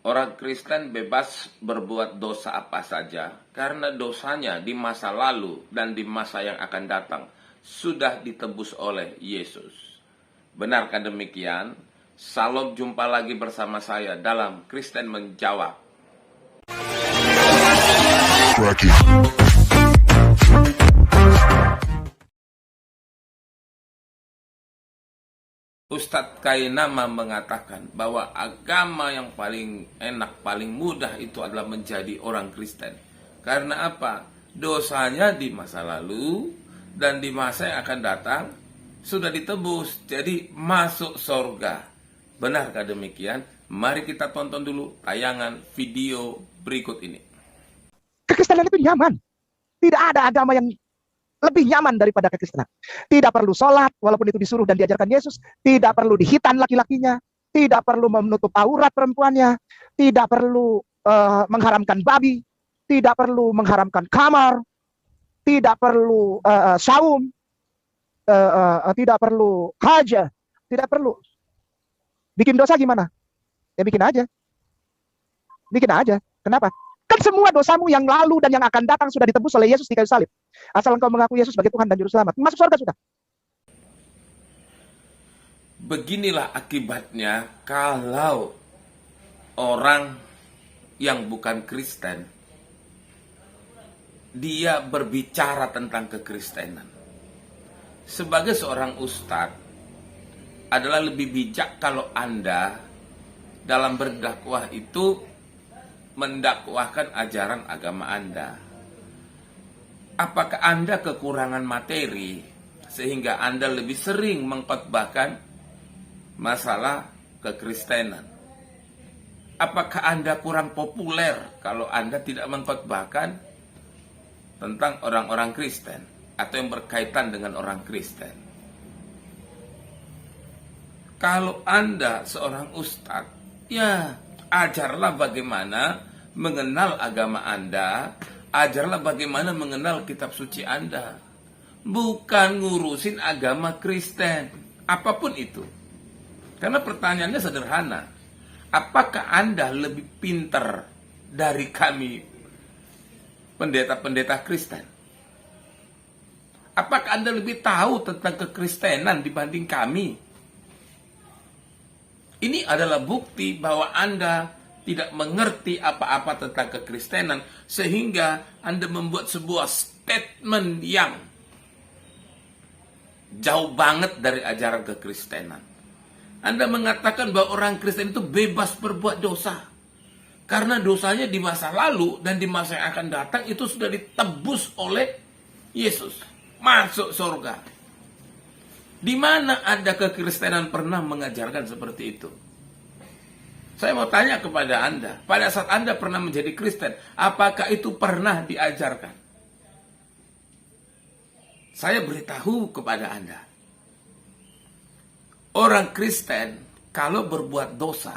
Orang Kristen bebas berbuat dosa apa saja karena dosanya di masa lalu dan di masa yang akan datang sudah ditebus oleh Yesus. Benarkah demikian? Salam, jumpa lagi bersama saya dalam Kristen Menjawab. Ustadz Kainama mengatakan bahwa agama yang paling enak, paling mudah itu adalah menjadi orang Kristen. Karena apa? Dosanya di masa lalu dan di masa yang akan datang sudah ditebus, jadi masuk surga. Benarkah demikian? Mari kita tonton dulu tayangan video berikut ini. Kekristenan itu nyaman. Tidak ada agama yang lebih nyaman daripada kekristenan. Tidak perlu sholat, walaupun itu disuruh dan diajarkan Yesus. Tidak perlu dihitan laki-lakinya. Tidak perlu menutup aurat perempuannya. Tidak perlu mengharamkan babi. Tidak perlu mengharamkan kamar. Tidak perlu saum. Tidak perlu haja. Tidak perlu. Bikin dosa gimana? Ya bikin aja. Bikin aja. Kenapa? Kan semua dosamu yang lalu dan yang akan datang sudah ditebus oleh Yesus di kayu salib. Asal engkau mengaku Yesus sebagai Tuhan dan Juru Selamat, masuk surga sudah. Beginilah akibatnya kalau orang yang bukan Kristen dia berbicara tentang kekristenan. Sebagai seorang ustadz adalah lebih bijak kalau Anda dalam berdakwah itu mendakwahkan ajaran agama Anda. Apakah Anda kekurangan materi sehingga Anda lebih sering mengkhotbahkan masalah kekristenan? Apakah Anda kurang populer kalau Anda tidak mengkhotbahkan tentang orang-orang Kristen atau yang berkaitan dengan orang Kristen? Kalau Anda seorang ustadz, ya ajarlah bagaimana mengenal agama Anda, ajarlah bagaimana mengenal kitab suci Anda. Bukan ngurusin agama Kristen, apapun itu. Karena pertanyaannya sederhana. Apakah Anda lebih pintar dari kami pendeta-pendeta Kristen? Apakah Anda lebih tahu tentang kekristenan dibanding kami? Ini adalah bukti bahwa Anda tidak mengerti apa-apa tentang kekristenan, sehingga Anda membuat sebuah statement yang jauh banget dari ajaran kekristenan. Anda mengatakan bahwa orang Kristen itu bebas berbuat dosa, karena dosanya di masa lalu dan di masa yang akan datang itu sudah ditebus oleh Yesus. Masuk surga. Di mana ada kekristenan pernah mengajarkan seperti itu? Saya mau tanya kepada Anda, pada saat Anda pernah menjadi Kristen, apakah itu pernah diajarkan? Saya beritahu kepada Anda, orang Kristen kalau berbuat dosa,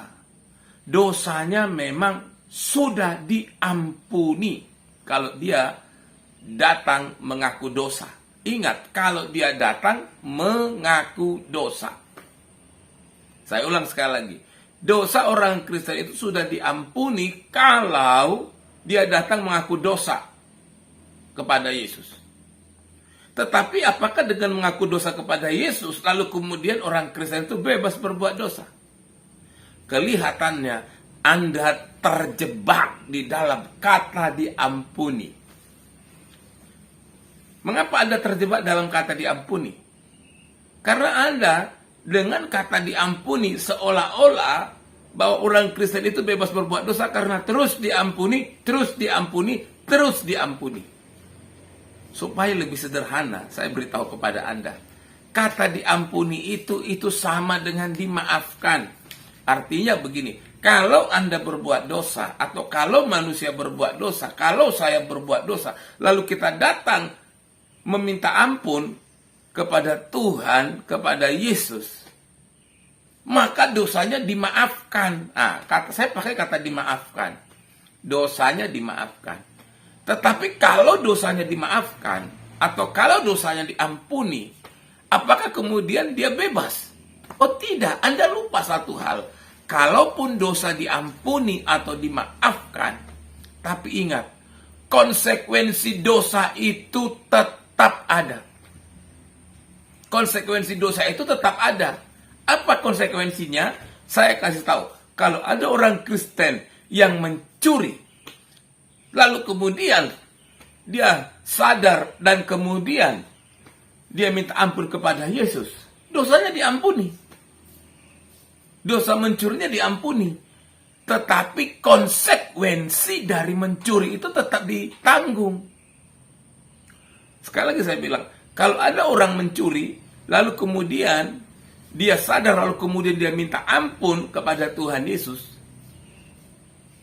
dosanya memang sudah diampuni kalau dia datang mengaku dosa. Ingat, kalau dia datang mengaku dosa. Saya ulang sekali lagi. Dosa orang Kristen itu sudah diampuni kalau dia datang mengaku dosa kepada Yesus. Tetapi apakah dengan mengaku dosa kepada Yesus, lalu kemudian orang Kristen itu bebas berbuat dosa? Kelihatannya Anda terjebak di dalam kata diampuni. Mengapa Anda terjebak dalam kata diampuni? Karena Anda dengan kata diampuni seolah-olah bahwa orang Kristen itu bebas berbuat dosa karena terus diampuni, terus diampuni, terus diampuni. Supaya lebih sederhana, saya beritahu kepada Anda. Kata diampuni itu sama dengan dimaafkan. Artinya begini, kalau Anda berbuat dosa atau kalau manusia berbuat dosa, kalau saya berbuat dosa, lalu kita datang meminta ampun kepada Tuhan, kepada Yesus, maka dosanya dimaafkan. Nah, saya pakai kata dimaafkan. Dosanya dimaafkan. Tetapi kalau dosanya dimaafkan atau kalau dosanya diampuni, apakah kemudian dia bebas? Oh tidak, Anda lupa satu hal. kalaupun dosa diampuni atau dimaafkan, tapi ingat, konsekuensi dosa itu tetap ada. Konsekuensi dosa itu tetap ada. Apa konsekuensinya? Saya kasih tahu. Kalau ada orang Kristen yang mencuri, lalu kemudian dia sadar dan kemudian dia minta ampun kepada Yesus, dosanya diampuni. Dosa mencurinya diampuni. Tetapi konsekuensi dari mencuri itu tetap ditanggung. Sekali lagi saya bilang, kalau ada orang mencuri, lalu kemudian dia sadar, lalu kemudian dia minta ampun kepada Tuhan Yesus,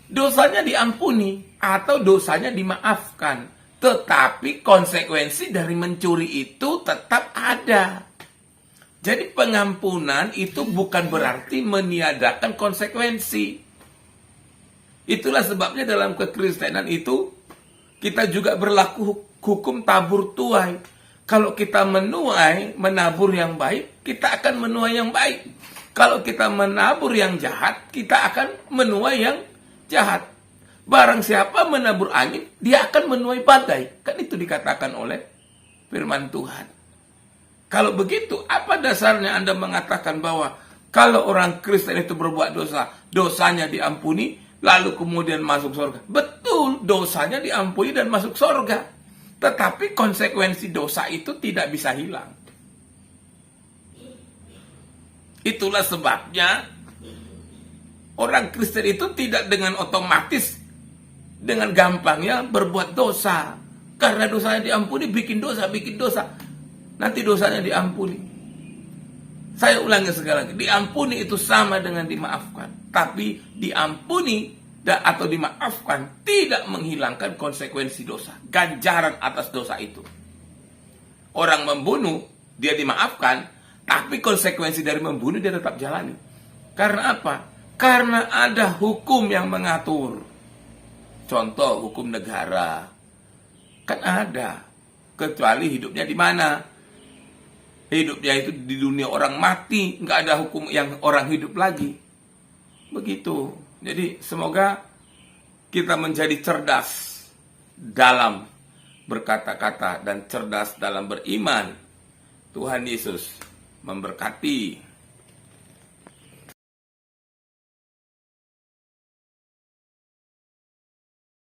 dosanya diampuni atau dosanya dimaafkan. Tetapi konsekuensi dari mencuri itu tetap ada. Jadi pengampunan itu bukan berarti meniadakan konsekuensi. Itulah sebabnya dalam kekristenan itu kita juga berlaku hukum tabur tuai. Kalau kita menabur yang baik, kita akan menuai yang baik. Kalau kita menabur yang jahat, kita akan menuai yang jahat. Barang siapa menabur angin, dia akan menuai badai. Kan itu dikatakan oleh firman Tuhan. Kalau begitu, apa dasarnya Anda mengatakan bahwa kalau orang Kristen itu berbuat dosa, dosanya diampuni, lalu kemudian masuk surga? Betul, dosanya diampuni dan masuk surga. Tetapi konsekuensi dosa itu tidak bisa hilang. Itulah sebabnya orang Kristen itu tidak dengan otomatis, dengan gampangnya berbuat dosa. Karena dosanya diampuni, bikin dosa. Nanti dosanya diampuni. Saya ulangi sekali lagi. Diampuni itu sama dengan dimaafkan. Tapi diampuni atau dimaafkan tidak menghilangkan konsekuensi dosa. Ganjaran atas dosa itu. Orang membunuh, dia dimaafkan. Tapi konsekuensi dari membunuh dia tetap jalani. Karena apa? Karena ada hukum yang mengatur. Contoh hukum negara. Kan ada. Kecuali hidupnya di mana? Hidupnya itu di dunia orang mati. Nggak ada hukum yang orang hidup lagi. Begitu. Jadi semoga kita menjadi cerdas dalam berkata-kata dan cerdas dalam beriman. Tuhan Yesus memberkati.